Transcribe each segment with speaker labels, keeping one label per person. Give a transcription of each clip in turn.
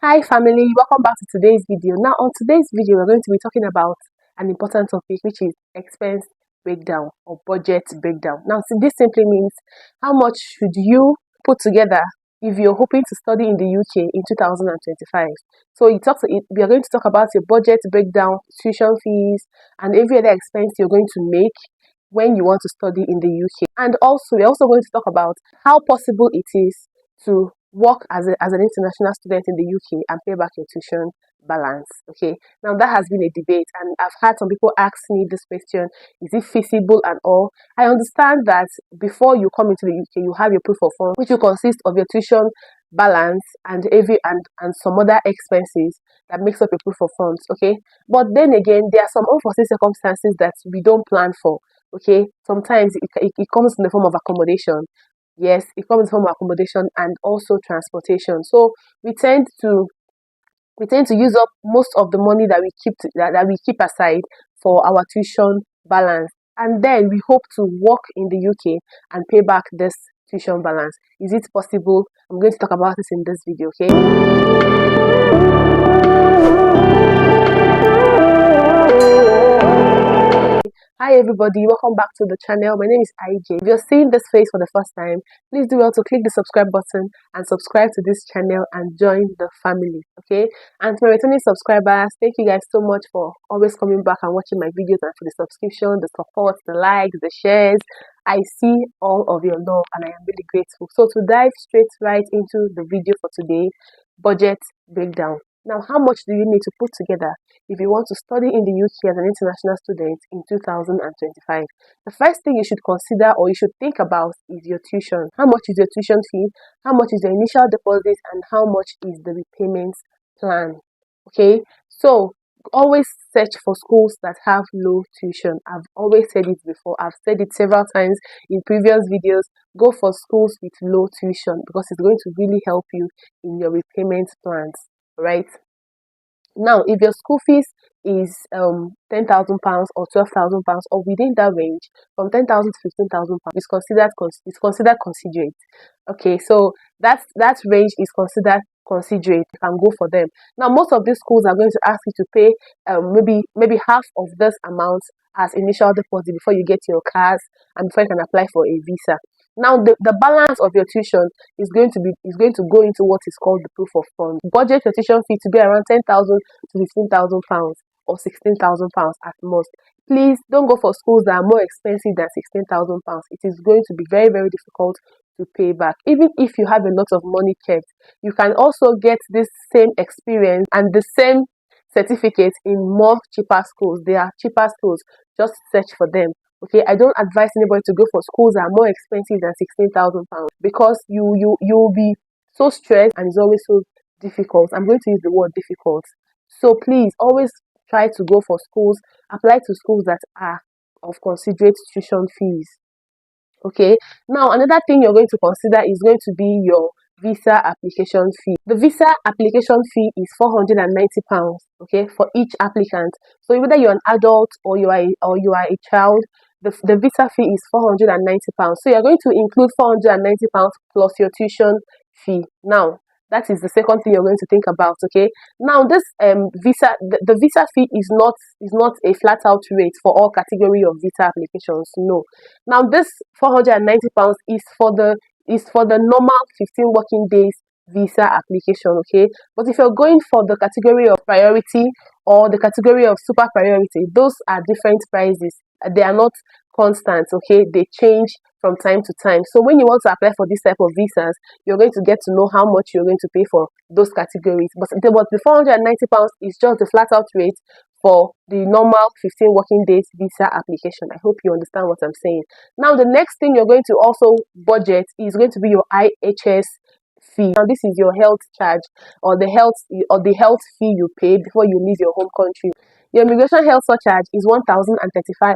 Speaker 1: Hi family, welcome back to today's video. Now on today's video, we're going to be talking about an important topic, which is expense breakdown or budget breakdown. Now this simply means how much should you put together if you're hoping to study in the UK in 2025. So we are going to talk about your budget breakdown, tuition fees, and every other expense you're going to make when you want to study in the UK. And also, we're also going to talk about how possible it is to work as an international student in the UK and pay back your tuition balance. Okay, now that has been a debate, and I've had some people ask me this question: is it feasible and all? I understand that before you come into the UK, you have your proof of funds, which will consist of your tuition balance and some other expenses that makes up a proof of funds. Okay, but then again, there are some unforeseen circumstances that we don't plan for. Okay, sometimes it comes in the form of accommodation. Yes, it comes from accommodation and also transportation. So we tend to use up most of the money that we keep aside for our tuition balance, and then we hope to work in the UK and pay back this tuition balance. Is it possible? I'm going to talk about this in this video. Okay. Hi everybody, welcome back to the channel. My name is IJ. If you're seeing this face for the first time, please do well to click the subscribe button and subscribe to this channel and join the family. Okay, and to my returning subscribers, thank you guys so much for always coming back and watching my videos, and for the subscription, the support, the likes, the shares. I see all of your love and I am really grateful. So to dive straight right into the video for today, budget breakdown. Now, how much do you need to put together if you want to study in the UK as an international student in 2025? The first thing you should consider or you should think about is your tuition. How much is your tuition fee? How much is the initial deposit? And how much is the repayment plan? Okay, so always search for schools that have low tuition. I've always said it before. I've said it several times in previous videos. Go for schools with low tuition because it's going to really help you in your repayment plans. Right now, if your school fees is £10,000 or £12,000 or within that range, from 10,000 to 15,000 pounds is considered considerate. Okay, so that range is considered considerate. You can go for them. Now, most of these schools are going to ask you to pay maybe half of this amount as initial deposit before you get your cars and before you can apply for a visa. Now, the balance of your tuition is going to go into what is called the proof of funds. Budget your tuition fee to be around 10,000 to 15,000 pounds or 16,000 pounds at most. Please don't go for schools that are more expensive than 16,000 pounds. It is going to be very, very difficult to pay back. Even if you have a lot of money kept, you can also get this same experience and the same certificate in more cheaper schools. They are cheaper schools. Just search for them. Okay, I don't advise anybody to go for schools that are more expensive than 16,000 pounds because you'll be so stressed and it's always so difficult. I'm going to use the word difficult. So please always try to go for schools, apply to schools that are of considerate tuition fees. Okay, now another thing you're going to consider is going to be your visa application fee. The visa application fee is £490, okay, for each applicant. So whether you're an adult or you are a child, the visa fee is £490. So you're going to include £490 plus your tuition fee. Now, that is the second thing you're going to think about. Okay. Now, this the visa fee is not a flat out rate for all category of visa applications. No. Now, this £490 is for the normal 15 working days visa application. Okay. But if you're going for the category of priority or the category of super priority, those are different prices. They are not constant. Okay, they change from time to time. So when you want to apply for this type of visas, you're going to get to know how much you're going to pay for those categories. But the £490 is just the flat out rate for the normal 15 working days visa application. I hope you understand what I'm saying. Now, the next thing you're going to also budget is going to be your IHS fee. Now, this is your health charge or the health fee you pay before you leave your home country. Your immigration health surcharge is £1,035.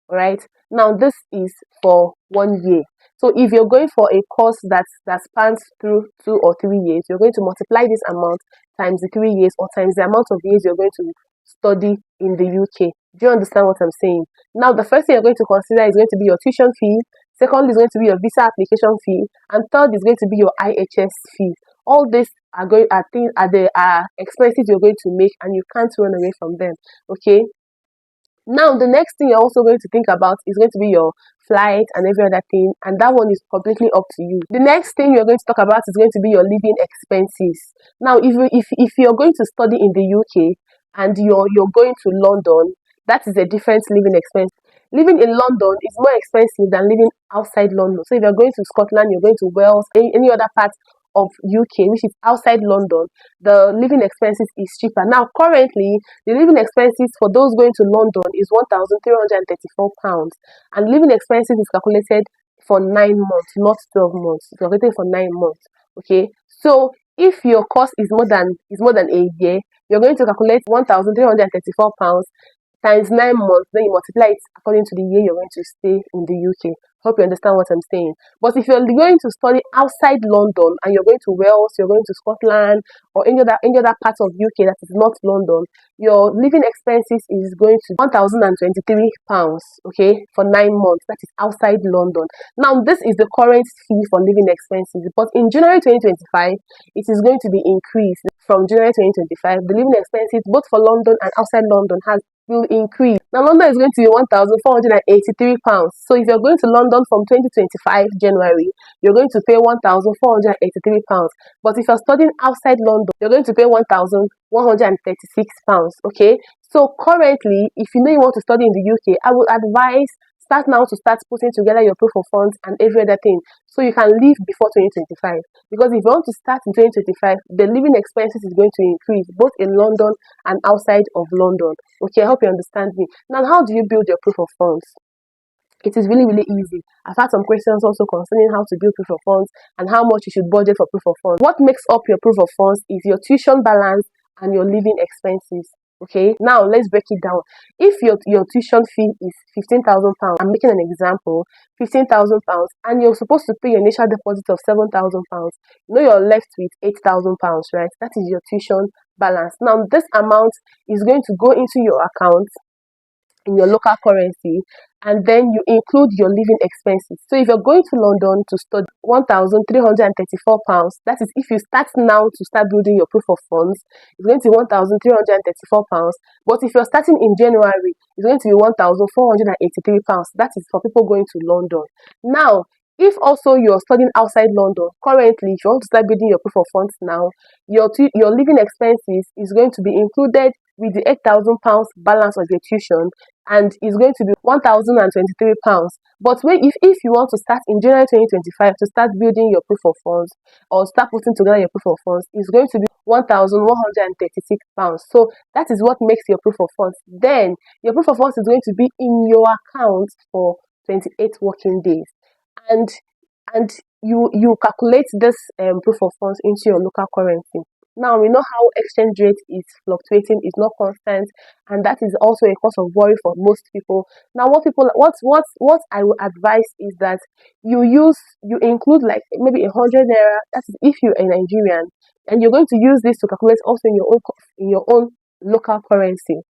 Speaker 1: Right now, this is for 1 year. So if you're going for a course that spans through 2 or 3 years, you're going to multiply this amount times the 3 years or times the amount of years you're going to study in the UK. Do you understand what I'm saying? Now, the first thing you're going to consider is going to be your tuition fee. Second is going to be your visa application fee, and third is going to be your IHS fee. All this are things are expenses you're going to make, and you can't run away from them. Okay. Now, the next thing you're also going to think about is going to be your flight and every other thing, and that one is completely up to you. The next thing you're going to talk about is going to be your living expenses. Now, if you're going to study in the UK and you're going to London, that is a different living expense. Living in London is more expensive than living outside London. So if you're going to Scotland, you're going to Wales, any other part of UK which is outside London, the living expenses is cheaper. Now, currently, the living expenses for those going to London is £1,334, and living expenses is calculated for 9 months, not 12 months. It's calculated for 9 months. Okay, so if your cost is more than a year, you're going to calculate £1,334 times 9 months, then you multiply it according to the year you're going to stay in the UK. Hope you understand what I'm saying. But if you're going to study outside London and you're going to Wales, you're going to Scotland, or any other part of UK that is not London, your living expenses is going to £1,023, okay, for 9 months. That is outside London. Now, this is the current fee for living expenses, but in January 2025, it is going to be increased. From January 2025, the living expenses both for London and outside London will increase. Now, London is going to be £1,483. So if you're going to London from 2025 January, you're going to pay £1,483. But if you're studying outside London, you're going to pay £1,136. Okay. So currently, if you know you want to study in the UK, I would advise start now to start putting together your proof of funds and every other thing, so you can leave before 2025. Because if you want to start in 2025, the living expenses is going to increase both in London and outside of London. Okay, I hope you understand me. Now, how do you build your proof of funds? It is really, really easy. I've had some questions also concerning how to build proof of funds and how much you should budget for proof of funds. What makes up your proof of funds is your tuition balance and your living expenses. Okay, now let's break it down. If your tuition fee is £15,000, I'm making an example, £15,000, and you're supposed to pay your initial deposit of £7,000, you know you're left with £8,000, right? That is your tuition balance. Now, this amount is going to go into your account in your local currency, and then you include your living expenses. So if you're going to London to study, £1,334, that is if you start now to start building your proof of funds, it's going to be £1,334. But if you're starting in January, it's going to be £1,483. That is for people going to London. Now, if also you're studying outside London, currently, if you want to start building your proof of funds now, your living expenses is going to be included with the £8,000 balance of your tuition, and is going to be £1,023. But if you want to start in January 2025 to start building your proof of funds or start putting together your proof of funds, it's going to be £1,136. So that is what makes your proof of funds. Then your proof of funds is going to be in your account for 28 working days, and you calculate this proof of funds into your local currency. Now, we know how exchange rate is fluctuating, it's not constant, and that is also a cause of worry for most people. Now, what I would advise is that you include like maybe 100 naira. That is if you're a Nigerian, and you're going to use this to calculate also in your own local currency.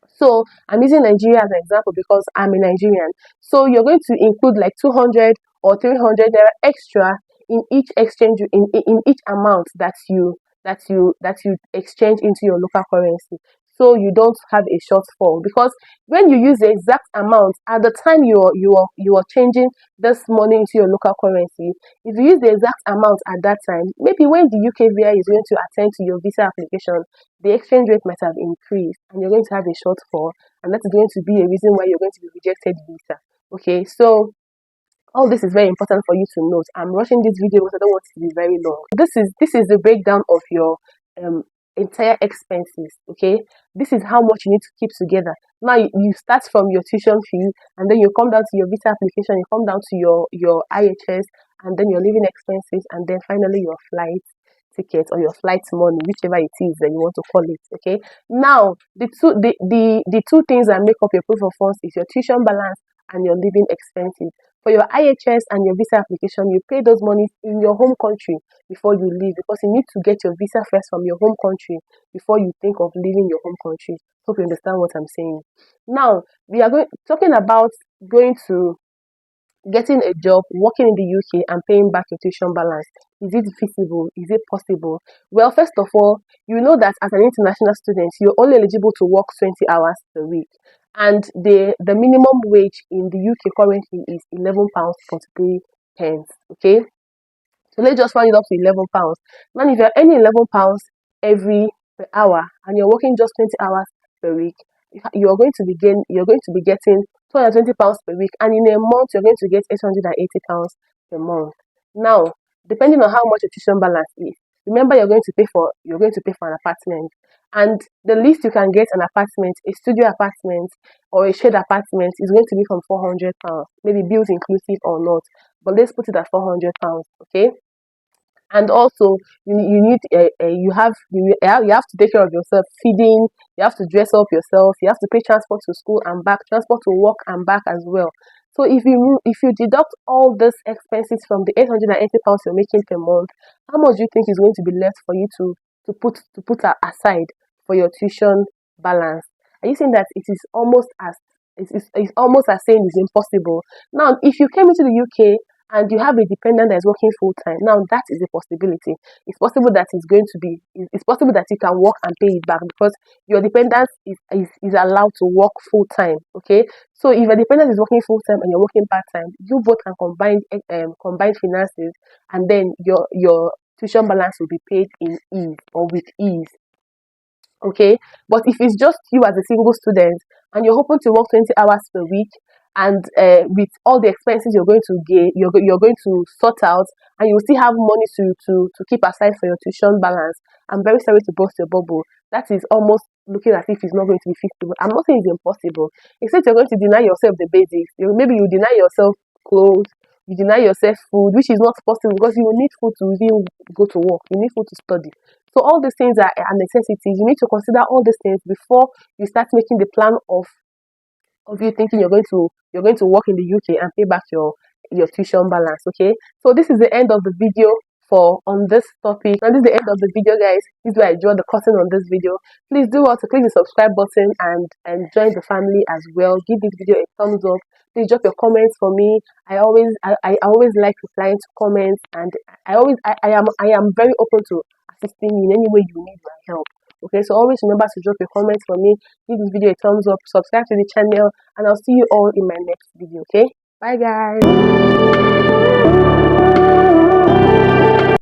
Speaker 1: So I'm using Nigeria as an example because I'm a Nigerian. So you're going to include like 200 or 300 naira extra in each exchange in each amount that you exchange into your local currency, so you don't have a shortfall. Because when you use the exact amount at the time you are changing this money into your local currency, if you use the exact amount at that time, maybe when the UKVI is going to attend to your visa application, the exchange rate might have increased and you're going to have a shortfall, and that is going to be a reason why you're going to be rejected visa. Okay, so all this is very important for you to note. I'm rushing this video because I don't want it to be very long. This is the breakdown of your entire expenses. Okay, this is how much you need to keep together. Now you start from your tuition fee, and then you come down to your visa application, you come down to your IHS, and then your living expenses, and then finally your flight ticket or your flight money, whichever it is that you want to call it. Okay, now the two things that make up your proof of funds is your tuition balance and your living expenses. For your IHS and your visa application, you pay those monies in your home country before you leave, because you need to get your visa first from your home country before you think of leaving your home country. Hope you understand what I'm saying. Now, we are talking about getting a job, working in the UK, and paying back your tuition balance. Is it feasible? Is it possible? Well, first of all, you know that as an international student, you're only eligible to work 20 hours per week. And the minimum wage in the UK currently is £11 43 pence. Okay, so let's just round it up to £11. Now, if you're earning £11 every per hour and you're working just 20 hours per week, you're going to be getting £220 per week, and in a month you're going to get £880 per month. Now, depending on how much your tuition balance is, remember you're going to pay for an apartment, and the least you can get an apartment, a studio apartment or a shared apartment, is going to be from £400, maybe bills inclusive or not, but let's put it at £400. Okay, and also you need you have to take care of yourself, feeding, you have to dress up yourself, you have to pay transport to school and back, transport to work and back as well. So if you deduct all these expenses from the £880 you're making per month, how much do you think is going to be left for you to put aside for your tuition balance? Are you saying that it's almost as saying it's impossible? Now, if you came into the UK and you have a dependent that is working full time, now that is a possibility. It's possible that it's possible that you can work and pay it back, because your dependent is allowed to work full time. Okay, so if your dependent is working full time and you're working part time, you both can combine finances, and then your tuition balance will be paid in ease or with ease. Okay, but if it's just you as a single student and you're hoping to work 20 hours per week, and with all the expenses you're going to get, you're going to sort out, and you still have money to keep aside for your tuition balance, I'm very sorry to burst your bubble. That is almost looking as if it's not going to be feasible. I'm not saying it's impossible, except you're going to deny yourself the basics. Maybe you deny yourself clothes, you deny yourself food, which is not possible, because you will need food to even go to work, you need food to study. So all these things are necessities. You need to consider all these things before you start making the plan of you thinking you're going to work in the UK and pay back your tuition balance. Okay, so this is the end of the video for on this topic, and this is the end of the video, guys. This is where I draw the curtain on this video. Please do also click the subscribe button and join the family as well. Give this video a thumbs up. Please drop your comments for me. I always like replying to comments, and I am very open to assisting you in any way you need my help. Okay, so always remember to drop your comments for me, give this video a thumbs up, subscribe to the channel, and I'll see you all in my next video. Okay, bye guys.